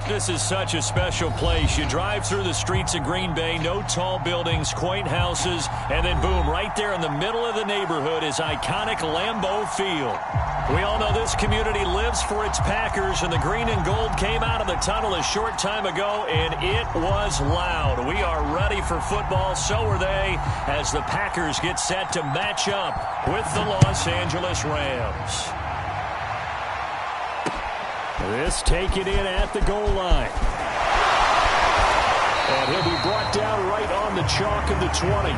This is such a special place. You drive through the streets of Green Bay, no tall buildings, quaint houses, and then boom, right there in the middle of the neighborhood is iconic Lambeau Field. We all know this community lives for its Packers, and the green and gold came out of the tunnel a short time ago, and it was loud. We are ready for football, so are they, as the Packers get set to match up with the Los Angeles Rams. This taken in at the goal line. And he'll be brought down right on the chalk of the 20.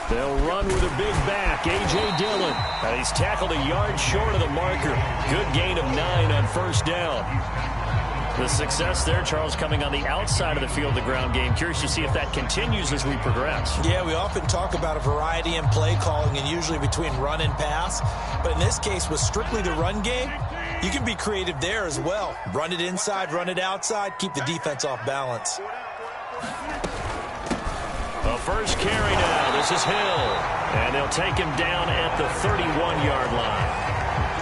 They'll run with a big back, A.J. Dillon. He's tackled a yard short of the marker. Good gain of 9 on first down. The success there, Charles, coming on the outside of the field, the ground game. Curious to see if that continues as we progress. Yeah, we often talk about a variety in play calling and usually between run and pass. But in this case, with strictly the run game, you can be creative there as well. Run it inside, run it outside, keep the defense off balance. The first carry now. This is Hill. And they'll take him down at the 31-yard line.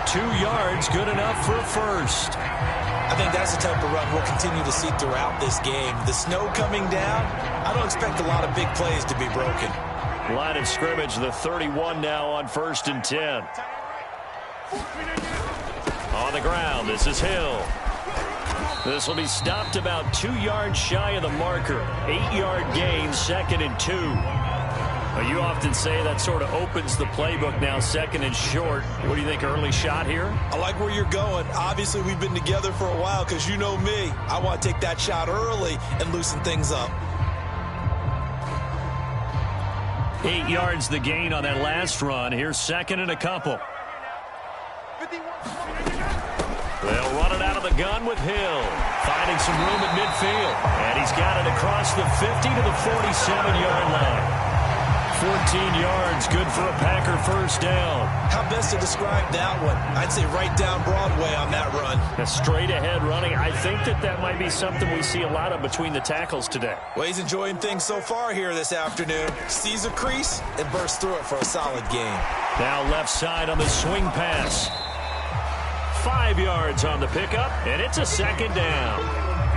2 yards, good enough for a first. I think that's the type of run we'll continue to see throughout this game. The snow coming down, I don't expect a lot of big plays to be broken. Line of scrimmage, the 31 now on 1st and 10. On the ground, this is Hill. This will be stopped about 2 yards shy of the marker. 8-yard gain, 2nd and 2. Well, you often say that sort of opens the playbook now, 2nd and short. What do you think, early shot here? I like where you're going. Obviously, we've been together for a while because you know me. I want to take that shot early and loosen things up. 8 yards the gain on that last run. Here's 2nd and a couple. They'll run it out of the gun with Hill. Finding some room at midfield. And he's got it across the 50 to the 47-yard line. 14 yards, good for a Packer first down. How best to describe that one? I'd say right down Broadway on that run. A straight ahead running. I think that might be something we see a lot of between the tackles today. Well, he's enjoying things so far here this afternoon. Sees a crease and bursts through it for a solid gain. Now left side on the swing pass. 5 yards on the pickup, and it's a 2nd down.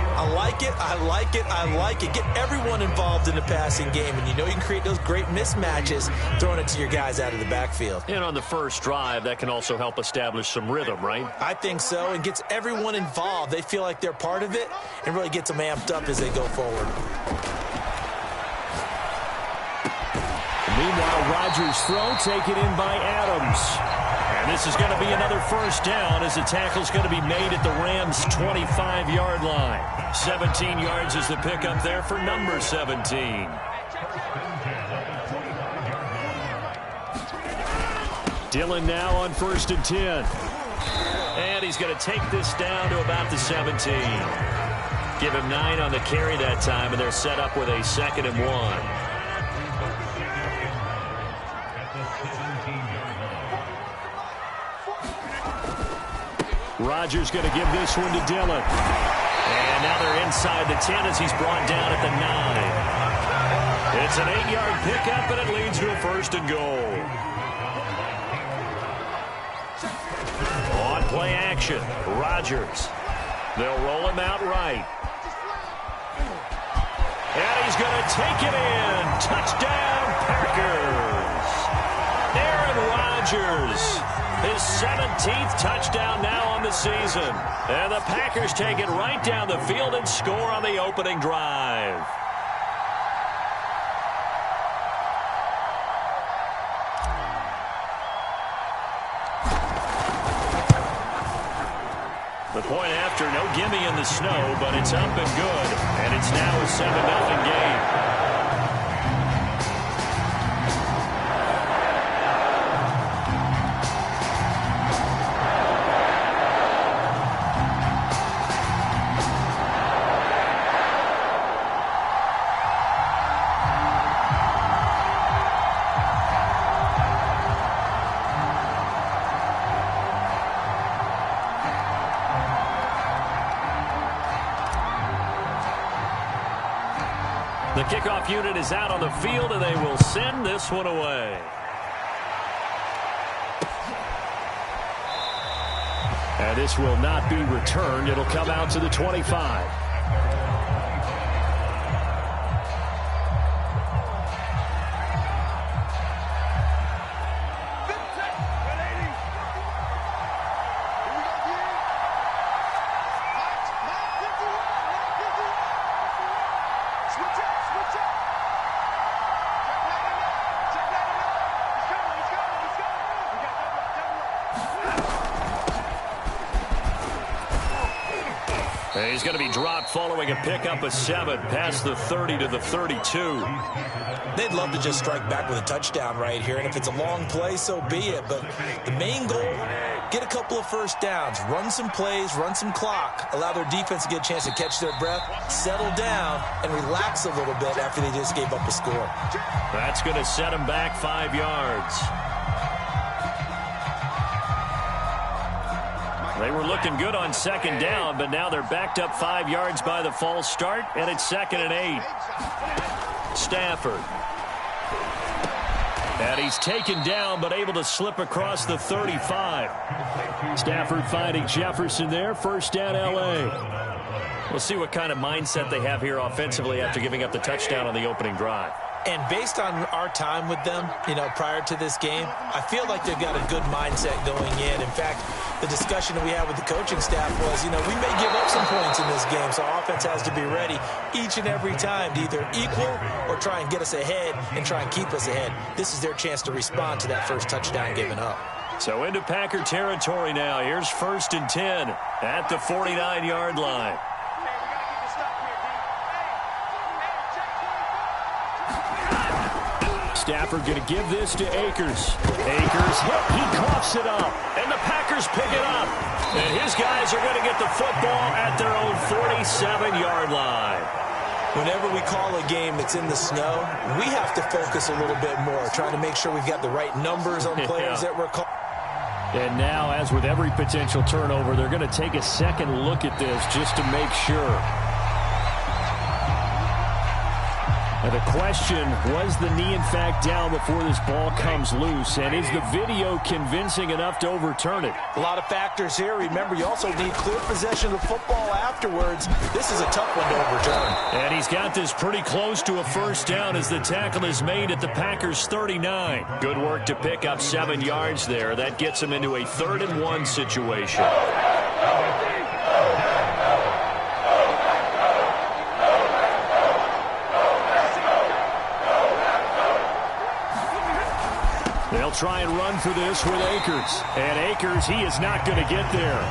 I like it, I like it, I like it. Get everyone involved in the passing game, and you know you can create those great mismatches throwing it to your guys out of the backfield. And on the first drive, that can also help establish some rhythm, right? I think so, and gets everyone involved. They feel like they're part of it and really gets them amped up as they go forward. Meanwhile, Rodgers' throw taken in by Adams. And this is going to be another first down as the tackle's going to be made at the Rams' 25-yard line. 17 yards is the pickup there for number 17. Dillon now on 1st and 10. And he's going to take this down to about the 17. Give him 9 on the carry that time, and they're set up with a 2nd and 1. Rodgers going to give this one to Dillon. And now they're inside the 10 as he's brought down at the 9. It's an 8-yard pickup, and it leads to a 1st and goal. On play action, Rodgers. They'll roll him out right. And he's going to take it in. Touchdown, Packers. Aaron Rodgers. His 17th touchdown now on the season. And the Packers take it right down the field and score on the opening drive. The point after, no gimme in the snow, but it's up and good. And it's now a 7-0 game. The kickoff unit is out on the field, and they will send this one away. And this will not be returned. It'll come out to the 25. He's going to be dropped following a pickup of 7 past the 30 to the 32. They'd love to just strike back with a touchdown right here, and if it's a long play, so be it. But the main goal, get a couple of first downs, run some plays, run some clock, allow their defense to get a chance to catch their breath, settle down, and relax a little bit after they just gave up a score. That's going to set them back 5 yards. They were looking good on second down, but now they're backed up 5 yards by the false start, and it's 2nd and 8. Stafford. And he's taken down, but able to slip across the 35. Stafford finding Jefferson there. First down, L.A. We'll see what kind of mindset they have here offensively after giving up the touchdown on the opening drive. And based on our time with them, prior to this game, I feel like they've got a good mindset going in. In fact, the discussion that we had with the coaching staff was, we may give up some points in this game, so our offense has to be ready each and every time to either equal or try and get us ahead and try and keep us ahead. This is their chance to respond to that first touchdown given up. So into Packer territory now. Here's 1st and 10 at the 49-yard line. Stafford going to give this to Akers. Akers hit. He coughs it up. And the Packers pick it up. And his guys are going to get the football at their own 47-yard line. Whenever we call a game that's in the snow, we have to focus a little bit more, trying to make sure we've got the right numbers on players that we're calling. And now, as with every potential turnover, they're going to take a second look at this just to make sure. And the question, was the knee in fact down before this ball comes loose? And is the video convincing enough to overturn it? A lot of factors here. Remember, you also need clear possession of the football afterwards. This is a tough one to overturn. And he's got this pretty close to a first down as the tackle is made at the Packers' 39. Good work to pick up 7 yards there. That gets him into a 3rd and 1 situation. They'll try and run for this with Akers. And Akers, he is not going to get there.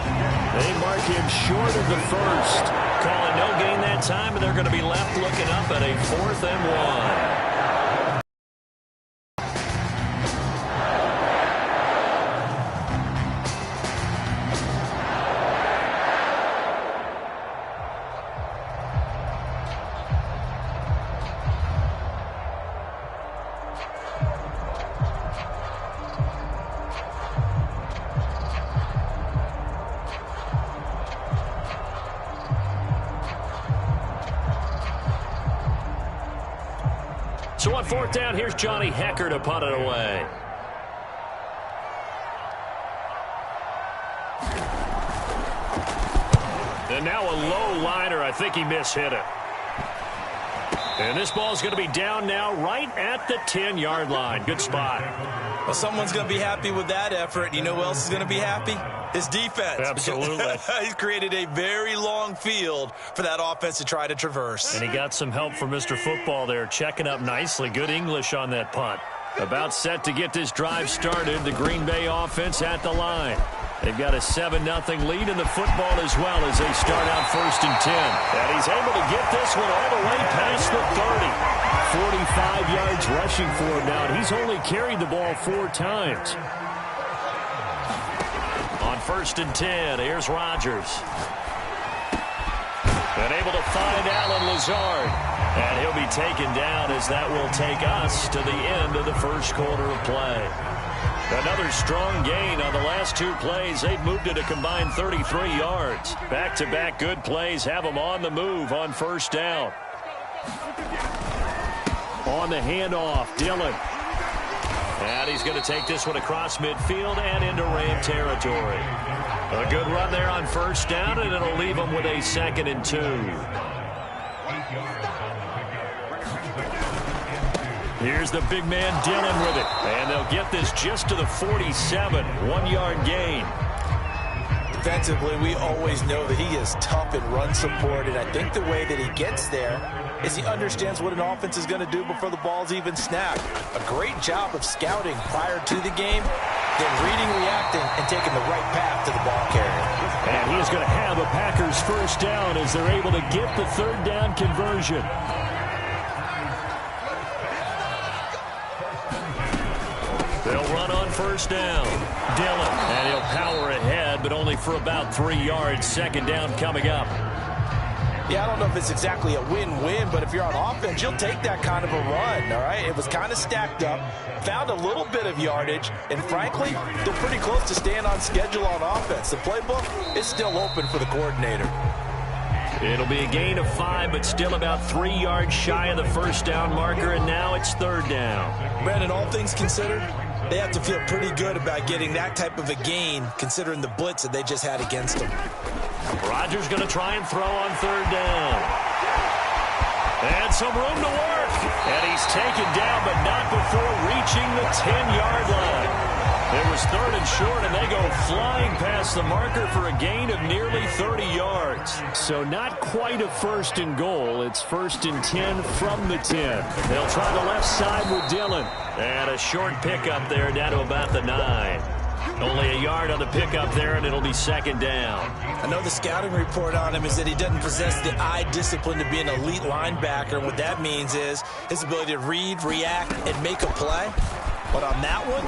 They mark him short of the first. Calling no gain that time, and they're going to be left looking up at a 4th and 1. So on 4th down, here's Johnny Hecker to punt it away. And now a low liner. I think he mishit it. And this ball's going to be down now right at the 10-yard line. Good spot. Well, someone's going to be happy with that effort. You know who else is going to be happy? His defense. Absolutely. He's created a very long field for that offense to try to traverse. And he got some help from Mr. Football there, checking up nicely. Good English on that punt. About set to get this drive started. The Green Bay offense at the line. They've got a 7-0 lead in the football as well as they start out 1st and 10. And he's able to get this one all the way past the 30. 45 yards rushing for him now, and he's only carried the ball 4 times. On 1st and 10, here's Rodgers. And able to find Allen Lazard. And he'll be taken down as that will take us to the end of the first quarter of play. Another strong gain on the last 2 plays. They've moved it a combined 33 yards. Back-to-back good plays have them on the move on 1st down. On the handoff, Dillon. And he's going to take this one across midfield and into Ram territory. A good run there on first down, and it'll leave him with a 2nd and 2. Here's the big man Dillon with it. And they'll get this just to the 47. 1-yard gain. Defensively, we always know that he is tough in run support, and I think the way that he gets there is he understands what an offense is going to do before the ball's even snapped. A great job of scouting prior to the game, then reading, reacting, and taking the right path to the ball carrier. And he is going to have a Packers first down as they're able to get the 3rd down conversion. They'll run on first down. Dillon, and he'll power ahead, but only for about 3 yards. 2nd down coming up. Yeah, I don't know if it's exactly a win-win, but if you're on offense, you'll take that kind of a run, all right? It was kind of stacked up, found a little bit of yardage, and frankly, they're pretty close to staying on schedule on offense. The playbook is still open for the coordinator. It'll be a gain of 5, but still about 3 yards shy of the first down marker, and now it's 3rd down. Brandon, all things considered, they have to feel pretty good about getting that type of a gain, considering the blitz that they just had against them. Rodgers going to try and throw on 3rd down. And some room to work. And he's taken down, but not before reaching the 10-yard line. It was 3rd and short, and they go flying past the marker for a gain of nearly 30 yards. So not quite a 1st and goal. It's 1st and 10 from the 10. They'll try the left side with Dillon. And a short pickup there down to about the 9. Only a yard on the pickup there, and it'll be 2nd down. I know the scouting report on him is that he doesn't possess the eye discipline to be an elite linebacker. What that means is his ability to read, react, and make a play. But on that one,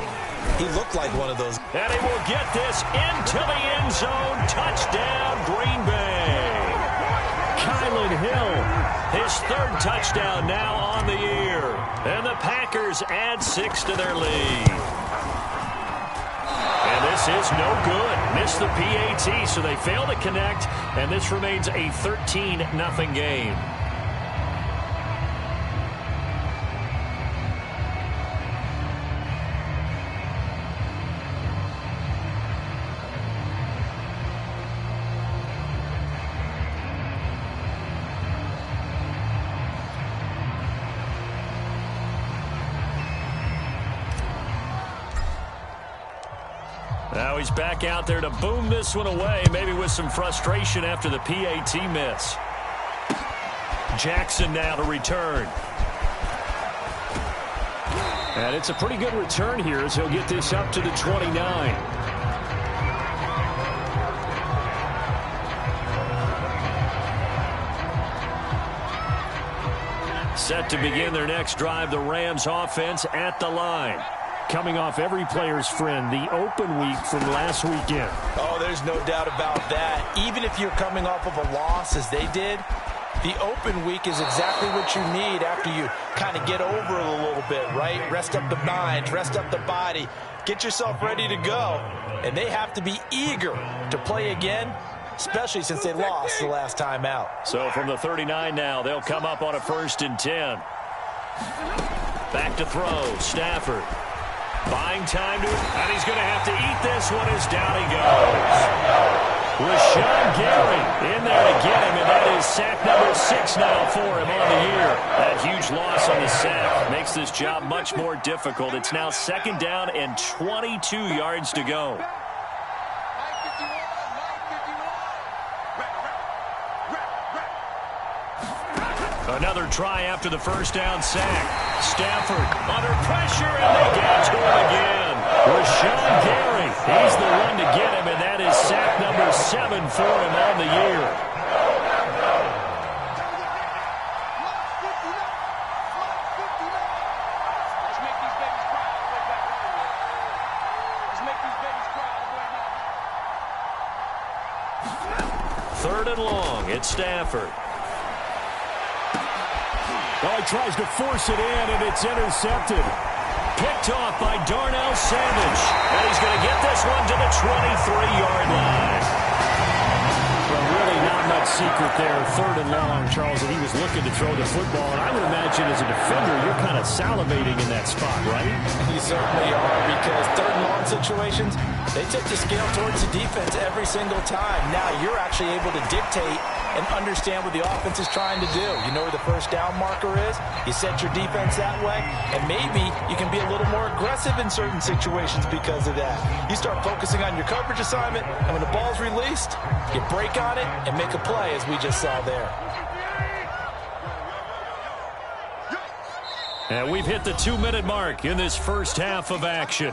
he looked like one of those. And he will get this into the end zone. Touchdown, Green Bay. Kylan Hill, his 3rd touchdown now on the year. And the Packers add 6 to their lead. And this is no good. Missed the PAT, so they fail to connect, and this remains a 13-0 game. Now he's back out there to boom this one away, maybe with some frustration after the PAT miss. Jackson now to return. And it's a pretty good return here as he'll get this up to the 29. Set to begin their next drive, the Rams offense at the line. Coming off every player's friend, the open week from last weekend. Oh, there's no doubt about that. Even if you're coming off of a loss as they did, the open week is exactly what you need after you kind of get over it a little bit, right? Rest up the mind, rest up the body, get yourself ready to go. And they have to be eager to play again, especially since they lost the last time out. So from the 39 now, they'll come up on a 1st and 10. Back to throw, Stafford. Buying time to it, and he's going to have to eat this one as down he goes. Rashawn Gary in there to get him, and that is sack number 6 now for him on the year. That huge loss on the sack makes this job much more difficult. It's now 2nd down and 22 yards to go. Another try after the 1st down sack. Stafford under pressure, and they get to him again. Rashawn Gary, he's the one to get him, and that is sack number 7 for him on the year. Third and long, it's Stafford. Oh, he tries to force it in, and it's intercepted. Picked off by Darnell Savage. And he's going to get this one to the 23-yard line. Well, really not Not much secret there. 3rd and long, Charles, and he was looking to throw the football. And I would imagine as a defender, you're kind of salivating in that spot, right? You certainly are, because 3rd and long situations, they tip the scale towards the defense every single time. Now you're actually able to dictate and understand what the offense is trying to do. You know where the first down marker is. You set your defense that way, and maybe you can be a little more aggressive in certain situations because of that. You start focusing on your coverage assignment, and when the ball's released, you break on it and make a play, as we just saw there. And we've hit the 2-minute mark in this first half of action.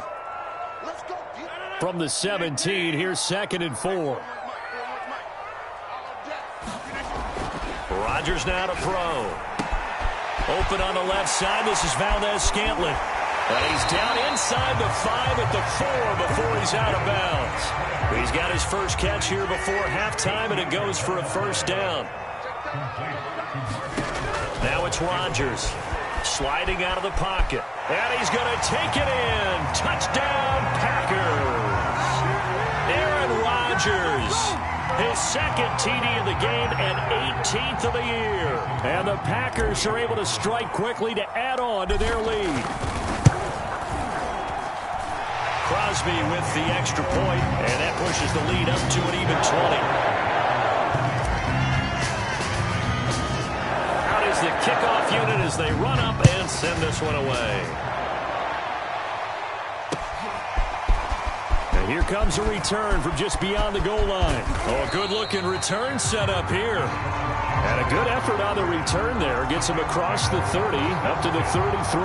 From the 17, here's 2nd and 4. Rodgers now to throw. Open on the left side. This is Valdez-Scantling. And he's down inside the 5 at the 4 before he's out of bounds. He's got his first catch here before halftime, and it goes for a first down. Now it's Rodgers sliding out of the pocket. And he's going to take it in. Touchdown, Packers. Aaron Rodgers. His 2nd TD of the game and 18th of the year. And the Packers are able to strike quickly to add on to their lead. Crosby with the extra point, and that pushes the lead up to an even 20. Out is the kickoff unit as they run up and send this one away. Here comes a return from just beyond the goal line. Oh, a good-looking return set up here. And a good effort on the return there. Gets him across the 30, up to the 33.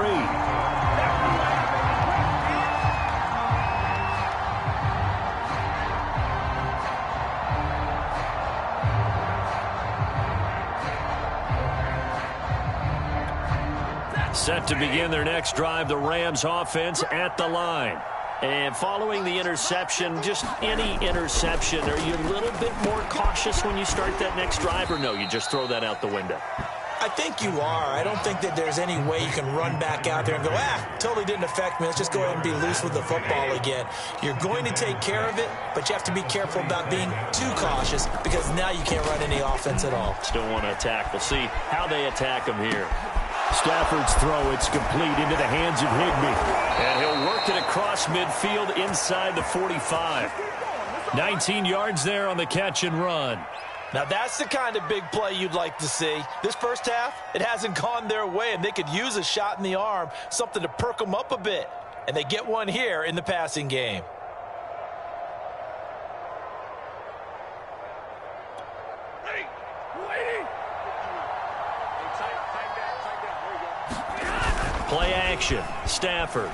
Set to begin their next drive, the Rams offense at the line. And following the interception, just any interception, are you a little bit more cautious when you start that next drive, or no, you just throw that out the window? I think you are. I don't think that there's any way you can run back out there and go, totally didn't affect me. Let's just go ahead and be loose with the football again. You're going to take care of it, but you have to be careful about being too cautious, because now you can't run any offense at all. Still want to attack. We'll see how they attack him here. Stafford's throw, it's complete into the hands of Higbee. And he'll work it across midfield inside the 45. 19 yards there on the catch and run. Now that's the kind of big play you'd like to see. This first half, it hasn't gone their way, and they could use a shot in the arm, something to perk them up a bit. And they get one here in the passing game. Play action. Stafford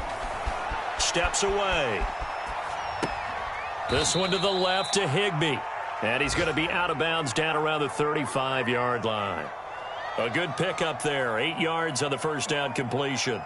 steps away. This one to the left to Higbee. And he's going to be out of bounds down around the 35-yard line. A good pickup there. 8 yards on the first down completion.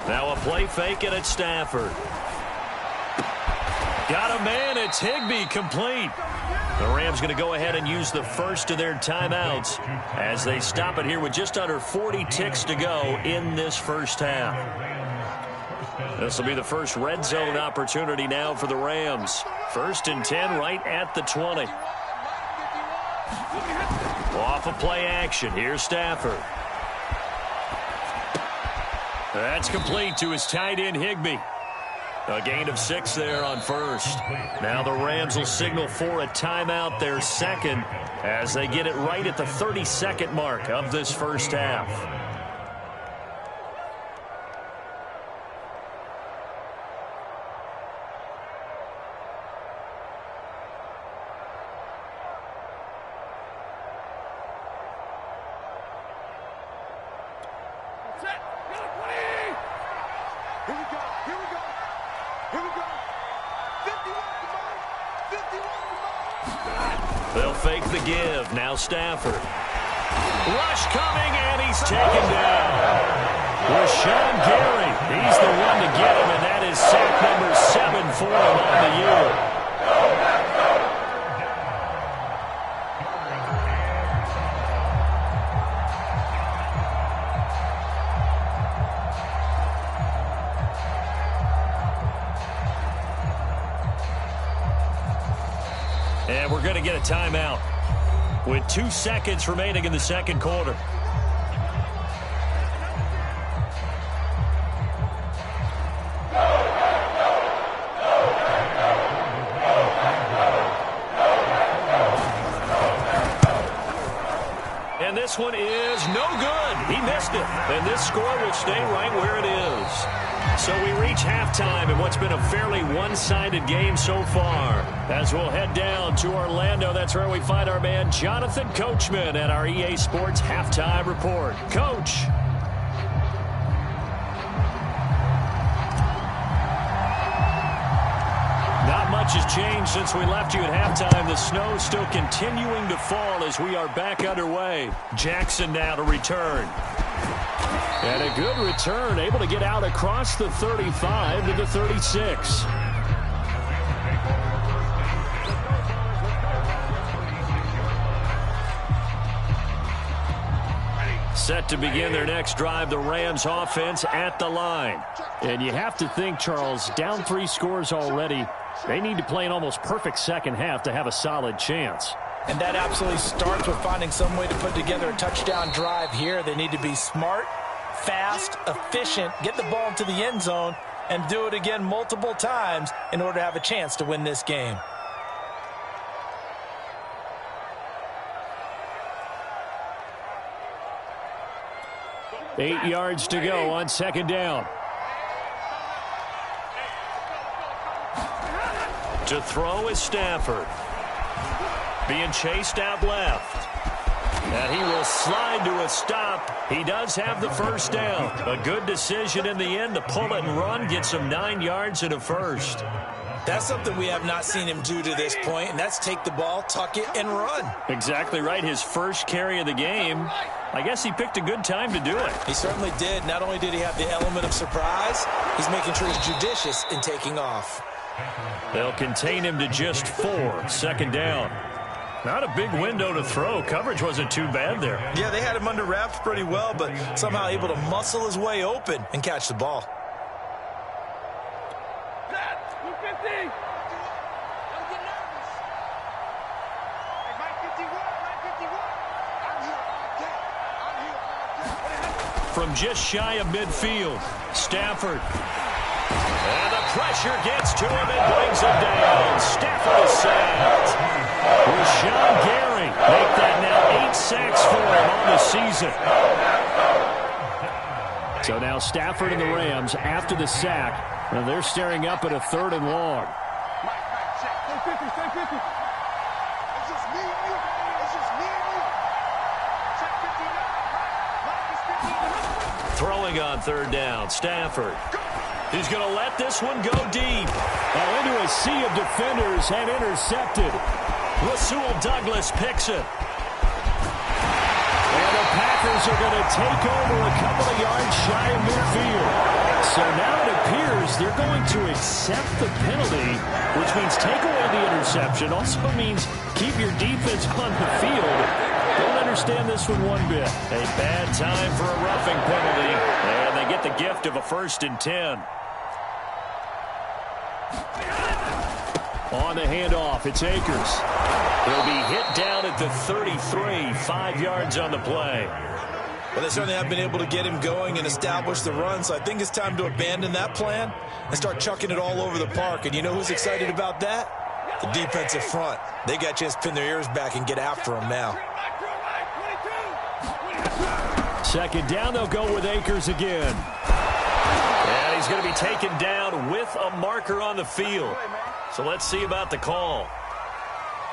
Now a play fake, and it's Stafford. Got a man. It's Higbee, complete. The Rams going to go ahead and use the first of their timeouts as they stop it here with just under 40 ticks to go in this first half. This will be the first red zone opportunity now for the Rams. 1st and 10 right at the 20. Off a play action. Here's Stafford. That's complete to his tight end, Higbee. A gain of 6 there on first. Now the Rams will signal for a timeout, their second, as they get it right at the 32nd mark of this first half. They'll fake the give. Now Stafford. Rush coming, and he's taken down. Rashawn Gary, he's the one to get him, and that is sack number 7 for him on the year. And we're going to get a timeout with 2 seconds remaining in the second quarter. And this one is no good. He missed it. And this score will stay right where it is. So we reach halftime in what's been a fairly one-sided game so far. As we'll head down to Orlando, that's where we find our man Jonathan Coachman at our EA Sports Halftime Report. Coach. Not much has changed since we left you at halftime. The snow still continuing to fall as we are back underway. Jackson now to return. And a good return, able to get out across the 35 to the 36. Set to begin their next drive, the Rams offense at the line. And you have to think, Charles, down 3 scores already. They need to play an almost perfect second half to have a solid chance. And that absolutely starts with finding some way to put together a touchdown drive here. They need to be smart, fast, efficient, get the ball into the end zone, and do it again multiple times in order to have a chance to win this game. Eight yards to go on second down. To throw is Stafford. Being chased out left. And he will slide to a stop. He does have the first down. A good decision in the end to pull it and run, get some 9 yards and a first. That's something we have not seen him do to this point, and that's take the ball, tuck it, and run. Exactly right. His first carry of the game. I guess he picked a good time to do it. He certainly did. Not only did he have the element of surprise, he's making sure he's judicious in taking off. They'll contain him to just 4. Second down. Not a big window to throw. Coverage wasn't too bad there. Yeah, they had him under wraps pretty well, but somehow able to muscle his way open and catch the ball. From just shy of midfield, Stafford. And the pressure gets to him and brings him down. Stafford is sacked. Rashawn Gary make that now 8 sacks for him on the season. So now Stafford and the Rams after the sack, and they're staring up at a 3rd and long. Throwing on 3rd down, Stafford. He's going to let this one go deep. Into a sea of defenders and intercepted. Rasul Douglas picks it. And the Packers are going to take over a couple of yards shy of midfield. So now it appears they're going to accept the penalty, which means take away the interception. Also means keep your defense on the field. Don't understand this one bit. A bad time for a roughing penalty. And they get the gift of a 1st and 10. On the handoff, it's Akers. He'll be hit down at the 33, 5 yards on the play. Well, they certainly have been able to get him going and establish the run, so I think it's time to abandon that plan and start chucking it all over the park. And you know who's excited about that? The defensive front. They got a chance to pin their ears back and get after him now. Second down, they'll go with Akers again. And he's going to be taken down with a marker on the field. So let's see about the call.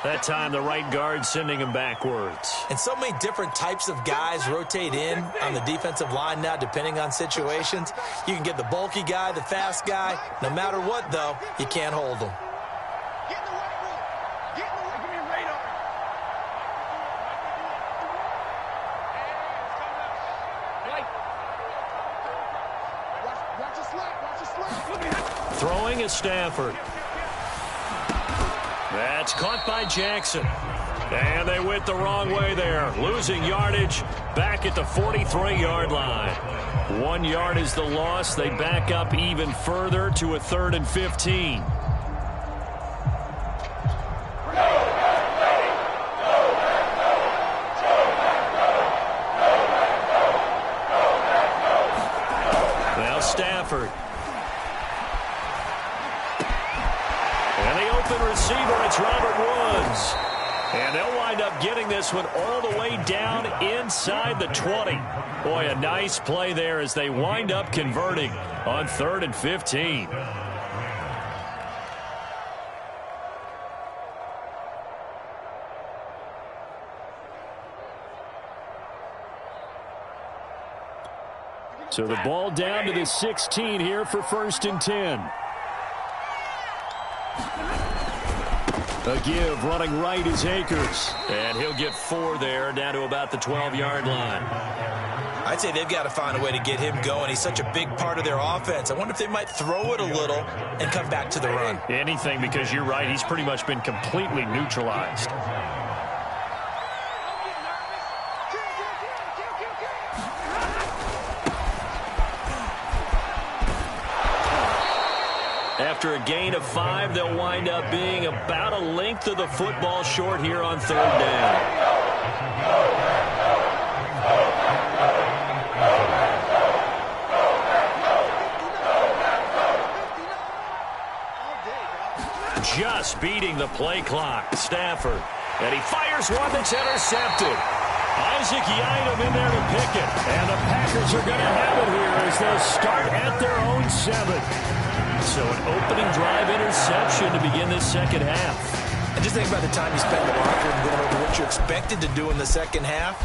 That time the right guard sending him backwards. And so many different types of guys rotate in on the defensive line now depending on situations. You can get the bulky guy, the fast guy. No matter what, though, you can't hold them. is Stafford. That's caught by Jackson. And they went the wrong way there. Losing yardage back at the 43-yard line. 1 yard is the loss. They back up even further to a 3rd and 15. Now Stafford. And the open receiver, it's Robert Woods. And they'll wind up getting this one all the way down inside the 20. Boy, a nice play there as they wind up converting on 3rd and 15. So the ball down to the 16 here for 1st and 10. A give running right is Akers. And he'll get 4 there, down to about the 12-yard line. I'd say they've got to find a way to get him going. He's such a big part of their offense. I wonder if they might throw it a little and come back to the run. Anything, because you're right. He's pretty much been completely neutralized. After a gain of 5, they'll wind up being about a length of the football short here on 3rd down. Just beating the play clock. Stafford. And he fires one that's intercepted. Isaac Yiadom in there to pick it. And the Packers are going to have it here as they'll start at their own 7. So an opening drive interception to begin this second half. And just think about the time you spent in the locker room going over what you expected to do in the second half.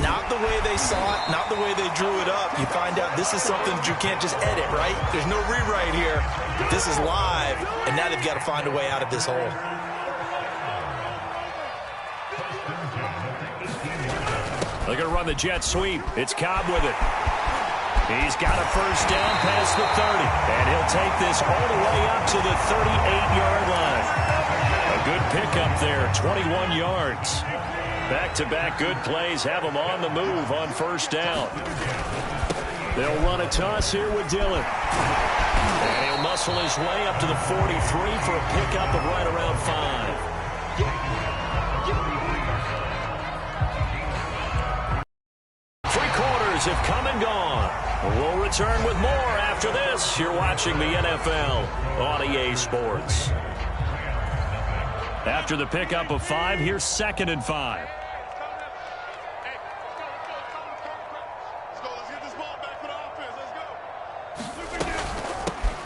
Not the way they saw it, not the way they drew it up. You find out this is something that you can't just edit, right? There's no rewrite here. This is live, and now they've got to find a way out of this hole. They're going to run the jet sweep. It's Cobb with it. He's got a 1st down past the 30. And he'll take this all the way up to the 38-yard line. A good pickup there, 21 yards. Back-to-back good plays have him on the move on 1st down. They'll run a toss here with Dillon. And he'll muscle his way up to the 43 for a pickup of right around 5. Have come and gone. We'll return with more after this. You're watching the NFL on EA Sports. After the pickup of 5, here's 2nd and 5.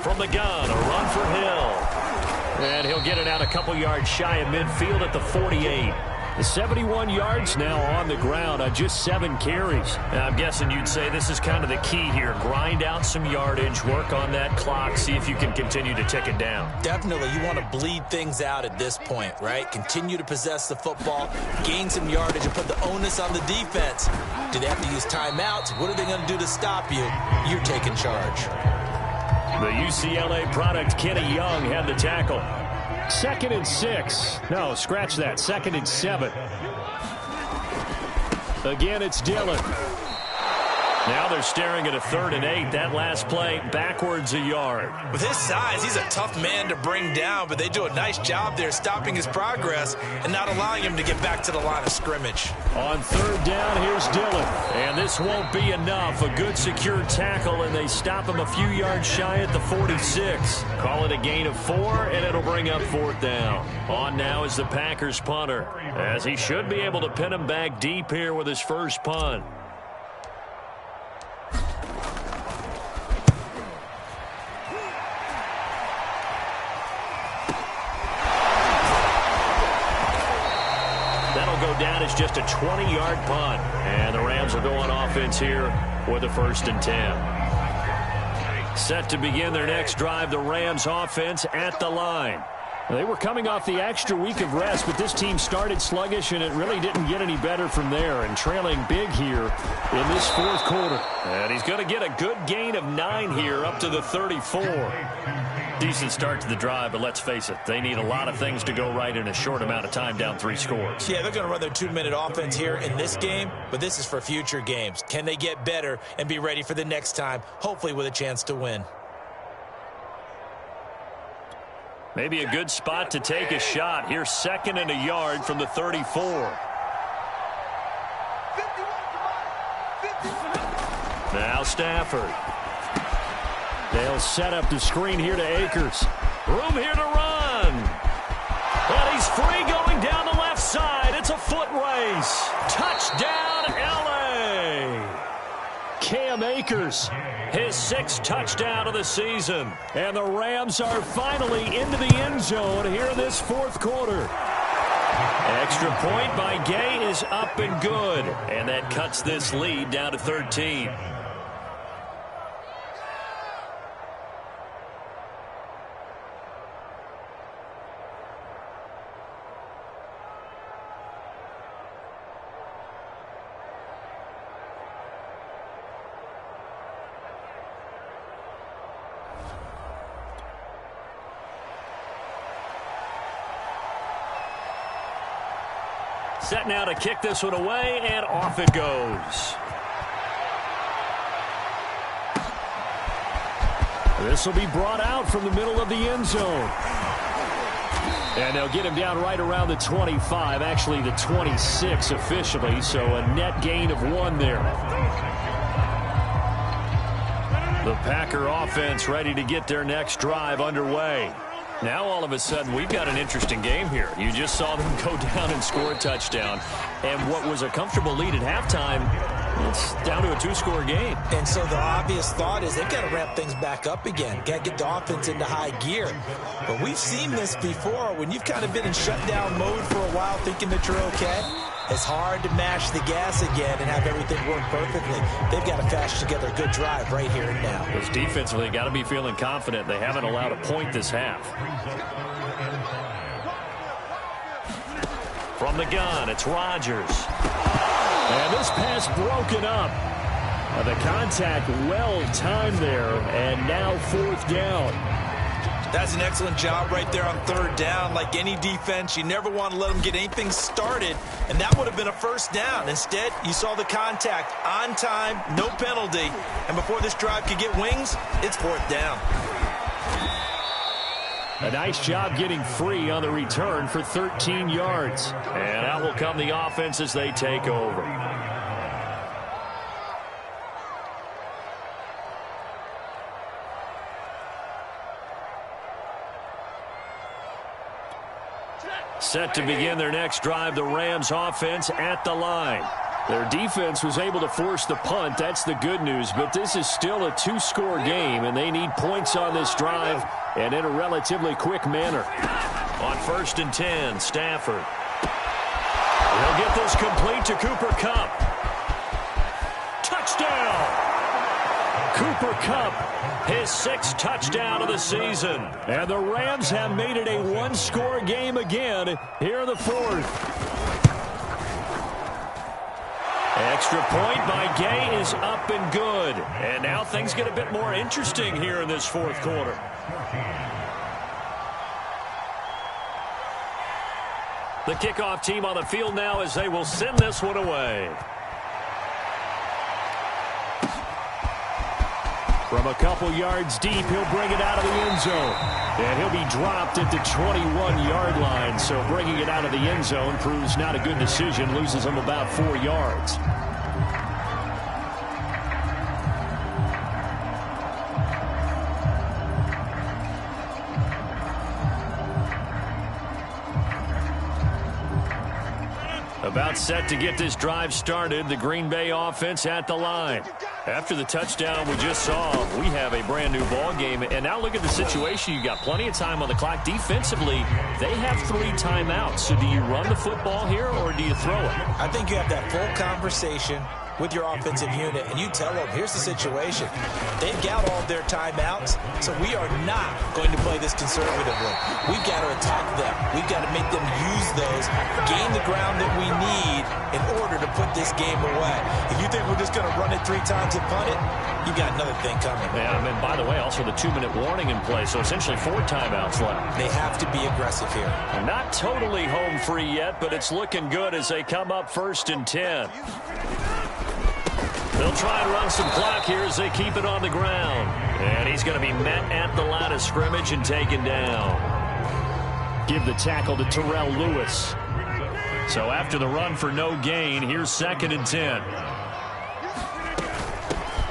From the gun, a run for Hill. And he'll get it out a couple yards shy of midfield at the 48. 71 yards now on the ground on just 7 carries. Now, I'm guessing you'd say this is kind of the key here. Grind out some yardage, work on that clock, see if you can continue to tick it down. Definitely. You want to bleed things out at this point, right? Continue to possess the football, gain some yardage, and put the onus on the defense. Do they have to use timeouts? What are they going to do to stop you? You're taking charge. The UCLA product, Kenny Young, had the tackle. 2nd and 6. No, scratch that. 2nd and 7. Again, it's Dillon. Now they're staring at a 3rd and 8. That last play, backwards a yard. With his size, he's a tough man to bring down, but they do a nice job there stopping his progress and not allowing him to get back to the line of scrimmage. On 3rd down, here's Dillon. And this won't be enough. A good secure tackle, and they stop him a few yards shy at the 46. Call it a gain of 4, and it'll bring up 4th down. On now is the Packers punter, as he should be able to pin him back deep here with his first punt. Go down as just a 20-yard punt. And the Rams will go on offense here with a 1st and 10. Set to begin their next drive, the Rams offense at the line. They were coming off the extra week of rest, but this team started sluggish, and it really didn't get any better from there, and trailing big here in this 4th quarter. And he's going to get a good gain of 9 here up to the 34. Decent start to the drive, but let's face it, they need a lot of things to go right in a short amount of time, down 3 scores. Yeah, they're going to run their 2-minute offense here in this game, but this is for future games. Can they get better and be ready for the next time, hopefully with a chance to win? Maybe a good spot to take a shot. Here's 2nd and a yard from the 34. Now Stafford. They'll set up the screen here to Akers. Room here to run. And he's free going down the left side. It's a foot race. Touchdown, L.A. Cam Akers, his 6th touchdown of the season. And the Rams are finally into the end zone here in this 4th quarter. Extra point by Gay is up and good. And that cuts this lead down to 13. Set now to kick this one away, and off it goes. This will be brought out from the middle of the end zone. And they'll get him down right around the 25, actually the 26 officially, so a net gain of 1 there. The Packer offense ready to get their next drive underway. Now, all of a sudden, we've got an interesting game here. You just saw them go down and score a touchdown. And what was a comfortable lead at halftime, it's down to a 2-score game. And so the obvious thought is they've got to ramp things back up again. Got to get the offense into high gear. But we've seen this before. When you've kind of been in shutdown mode for a while thinking that you're okay, it's hard to mash the gas again and have everything work perfectly. They've got to fashion together a good drive right here and now. Because defensively, got to be feeling confident. They haven't allowed a point this half. From the gun, it's Rodgers. And this pass broken up. The contact well timed there, and now 4th down. That's an excellent job right there on 3rd down. Like any defense, you never want to let them get anything started, and that would have been a 1st down. Instead, you saw the contact on time, no penalty, and before this drive could get wings, it's 4th down. A nice job getting free on the return for 13 yards. And out will come the offense as they take over. Set to begin their next drive, the Rams offense at the line. Their defense was able to force the punt. That's the good news. But this is still a 2-score game, and they need points on this drive and in a relatively quick manner. On 1st and 10, Stafford. He'll get this complete to Cooper Kupp. Touchdown! Cooper Kupp, his 6th touchdown of the season. And the Rams have made it a 1-score game again here in the 4th. Extra point by Gay is up and good. And now things get a bit more interesting here in this 4th quarter. The kickoff team on the field now as they will send this one away. From a couple yards deep, he'll bring it out of the end zone. And he'll be dropped at the 21-yard line. So bringing it out of the end zone proves not a good decision. Loses him about 4 yards. About set to get this drive started. The Green Bay offense at the line. After the touchdown we just saw, we have a brand new ball game. And now look at the situation. You got plenty of time on the clock. Defensively, they have 3 timeouts. So do you run the football here or do you throw it? I think you have that full conversation with your offensive unit and you tell them, here's the situation. They've got all their timeouts, so we are not going to play this conservatively. We've got to attack them. We've got to make them use those, gain the ground that we need in order to put this game away. If you think we're just going to run it 3 times and punt it, you got another thing coming. Yeah, I mean, by the way, also the 2-minute warning in play, so essentially 4 timeouts left. They have to be aggressive here. Not totally home free yet, but it's looking good as they come up 1st and 10. They'll try and run some clock here as they keep it on the ground. And he's going to be met at the line of scrimmage and taken down. Give the tackle to Terrell Lewis. So after the run for no gain, here's 2nd and 10.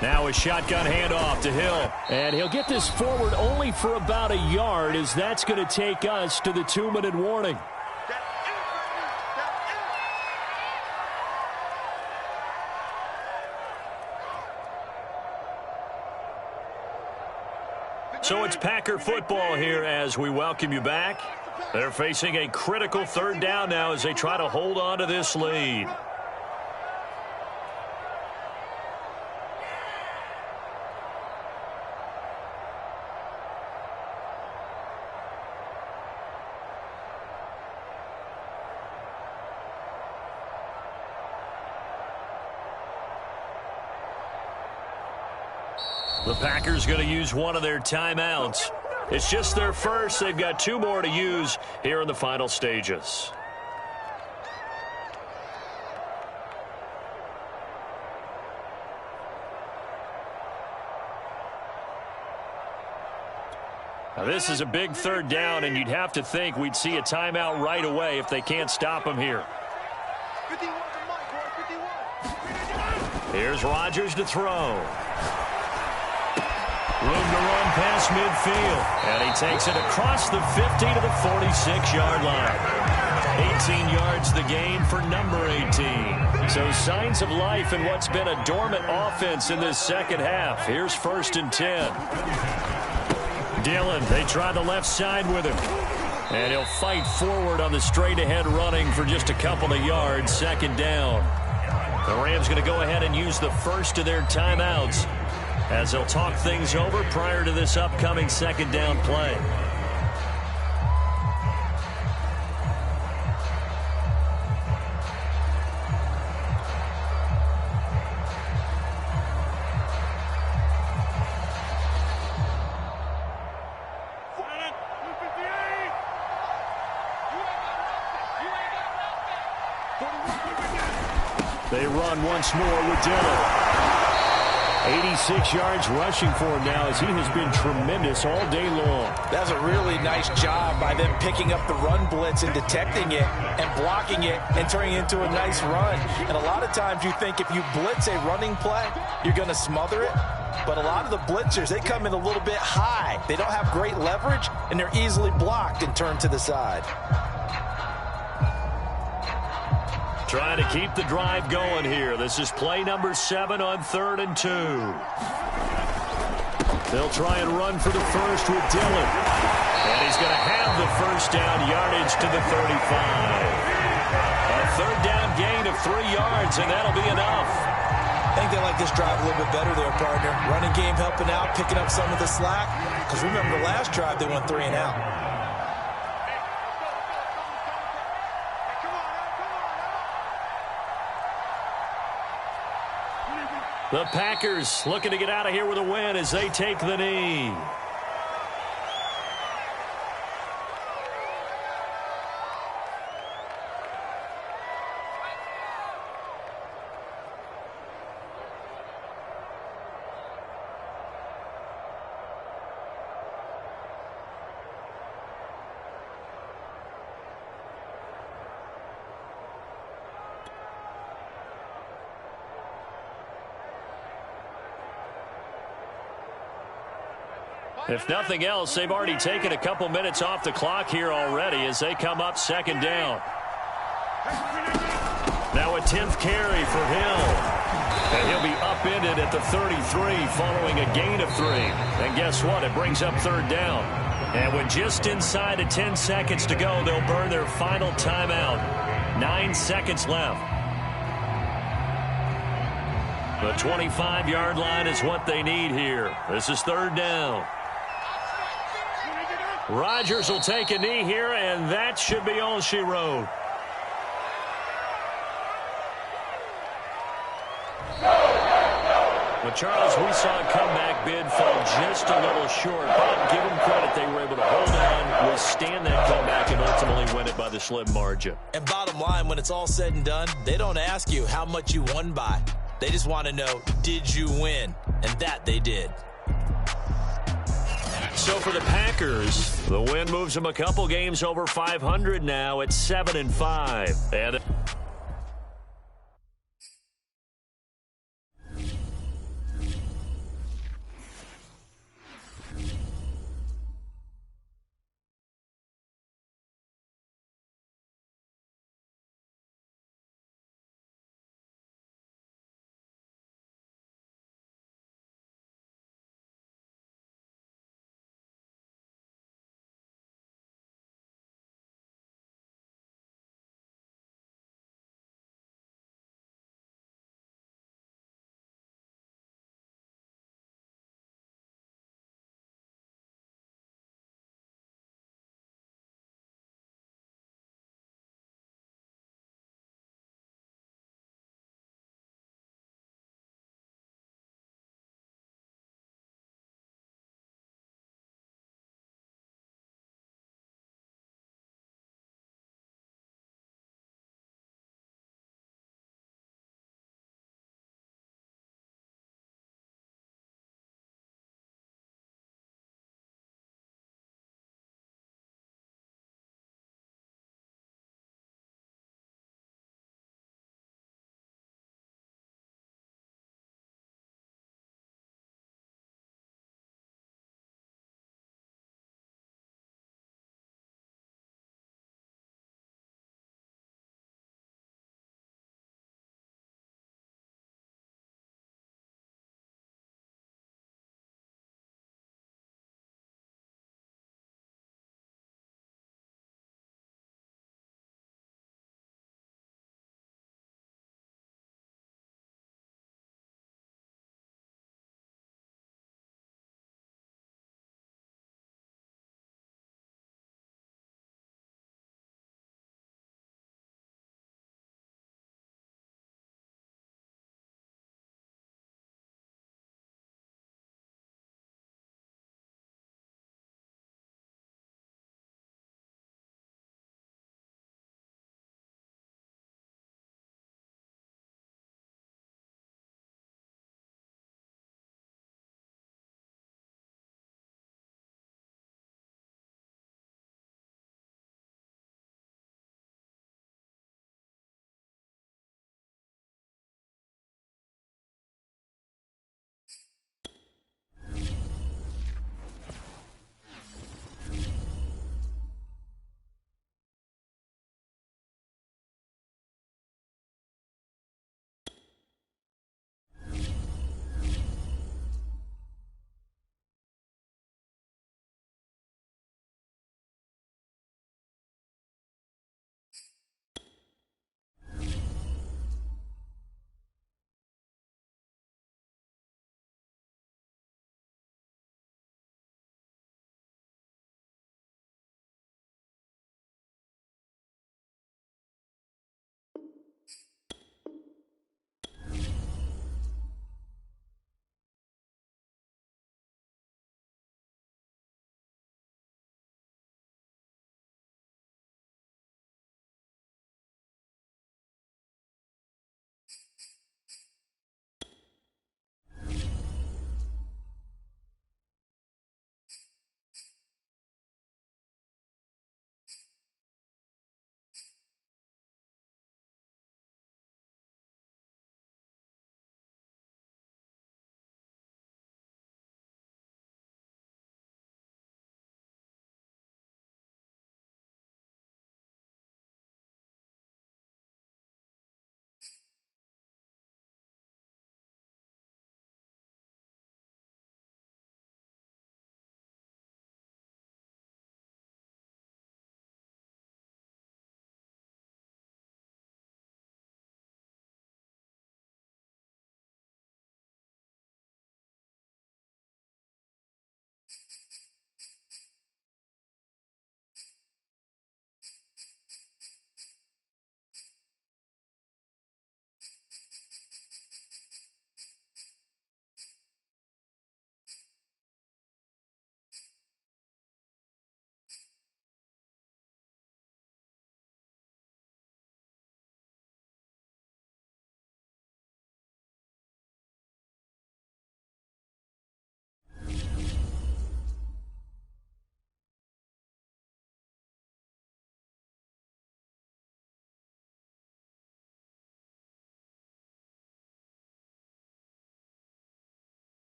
Now a shotgun handoff to Hill. And he'll get this forward only for about a yard, as that's going to take us to the 2-minute warning. So it's Packer football here as we welcome you back. They're facing a critical 3rd down now as they try to hold on to this lead. The Packers going to use one of their timeouts. It's just their first. They've got 2 more to use here in the final stages. Now this is a big 3rd down, and you'd have to think we'd see a timeout right away if they can't stop him here. Here's Rodgers to throw. Room to run past midfield. And he takes it across the 50 to the 46-yard line. 18 yards the gain for number 18. So signs of life in what's been a dormant offense in this second half. Here's 1st and 10. Dillon, they try the left side with him. And he'll fight forward on the straight-ahead running for just a couple of yards. 2nd down. The Rams going to go ahead and use the first of their timeouts as they'll talk things over prior to this upcoming 2nd down play. They run once more with Dillon. 86 yards rushing for him now as he has been tremendous all day long. That's a really nice job by them picking up the run blitz and detecting it and blocking it and turning it into a nice run. And a lot of times you think if you blitz a running play, you're going to smother it. But a lot of the blitzers, they come in a little bit high. They don't have great leverage, and they're easily blocked and turned to the side. Trying to keep the drive going here. This is play number 7 on 3rd and 2. They'll try and run for the first with Dillon. And he's going to have the 1st down, yardage to the 35. A 3rd down gain of 3 yards, and that'll be enough. I think they like this drive a little bit better there, partner. Running game helping out, picking up some of the slack. Because remember, the last drive they went 3 and out. The Packers looking to get out of here with a win as they take the knee. If nothing else, they've already taken a couple minutes off the clock here already as they come up 2nd down. Now a 10th carry for Hill. And he'll be upended at the 33 following a gain of 3. And guess what? It brings up 3rd down. And with just inside of 10 seconds to go, they'll burn their final timeout. 9 seconds left. The 25-yard line is what they need here. This is third down. Rodgers will take a knee here, and that should be all she wrote. But, Charles, we saw a comeback bid fall just a little short. But give them credit. They were able to hold on, withstand that comeback, and ultimately win it by the slim margin. And bottom line, when it's all said and done, they don't ask you how much you won by. They just want to know, did you win? And that they did. So for the Packers, the win moves them a couple games over 500 now at 7-5. And